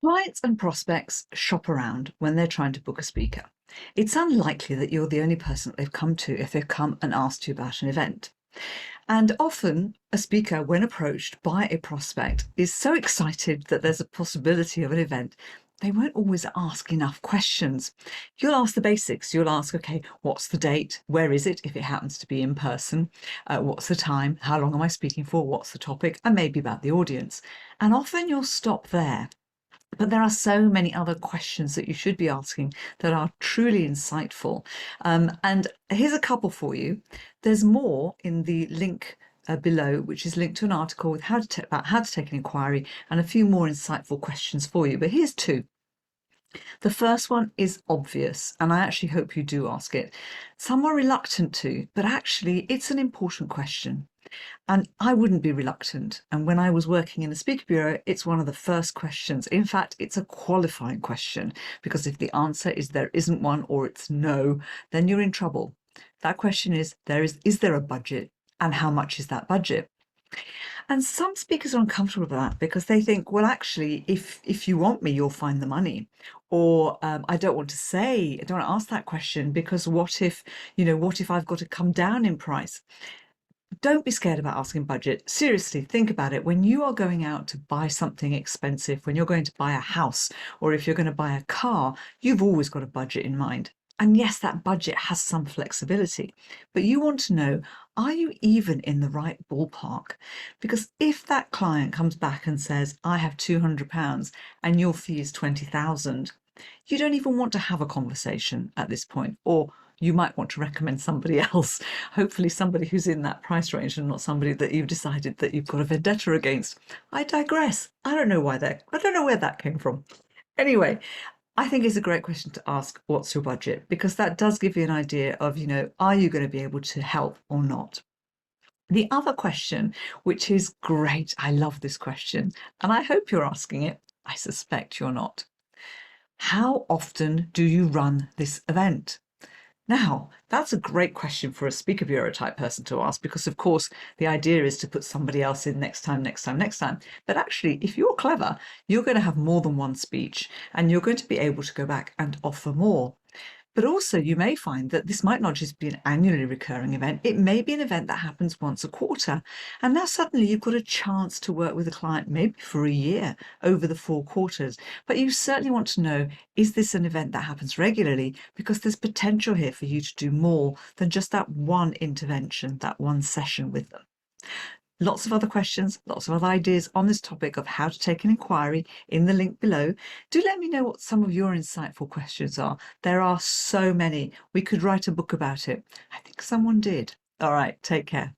Clients and prospects shop around when they're trying to book a speaker. It's unlikely that you're the only person they've come to if they've come and asked you about an event. And often, a speaker, when approached by a prospect, is so excited that there's a possibility of an event, they won't always ask enough questions. You'll ask the basics. You'll ask, okay, what's the date? Where is it if it happens to be in person? What's the time? How long am I speaking for? What's the topic? And maybe about the audience. And often you'll stop there. But there are so many other questions that you should be asking that are truly insightful. And here's a couple for you. There's more in the link below, which is linked to an article with about how to take an inquiry and a few more insightful questions for you. But here's two. The first one is obvious, and I actually hope you do ask it. Some are reluctant to, but actually it's an important question. And I wouldn't be reluctant. And when I was working in a speaker bureau, it's one of the first questions. In fact, it's a qualifying question, because if the answer is there isn't one or it's no, then you're in trouble. That question is there a budget, and how much is that budget? And some speakers are uncomfortable with that because they think, well, actually, if you want me, you'll find the money. Or I don't want to ask that question because what if I've got to come down in price? Don't be scared about asking budget. Seriously, think about it. When you are going out to buy something expensive, when you're going to buy a house, or if you're going to buy a car, you've always got a budget in mind. And yes, that budget has some flexibility, but you want to know, are you even in the right ballpark? Because if that client comes back and says, I have £200 and your fee is 20,000, you don't even want to have a conversation at this point, or you might want to recommend somebody else, hopefully somebody who's in that price range and not somebody that you've decided that you've got a vendetta against. I digress. I don't know where that came from. Anyway, I think it's a great question to ask, what's your budget? Because that does give you an idea of, are you going to be able to help or not? The other question, which is great, I love this question, and I hope you're asking it. I suspect you're not. How often do you run this event? Now, that's a great question for a speaker bureau type person to ask, because of course the idea is to put somebody else in next time. But actually, if you're clever, you're going to have more than one speech and you're going to be able to go back and offer more. But also you may find that this might not just be an annually recurring event, it may be an event that happens once a quarter. And now suddenly you've got a chance to work with a client maybe for a year over the 4 quarters. But you certainly want to know, is this an event that happens regularly? Because there's potential here for you to do more than just that one intervention, that one session with them. Lots of other questions, lots of other ideas on this topic of how to take an inquiry in the link below. Do let me know what some of your insightful questions are. There are so many. We could write a book about it. I think someone did. All right, take care.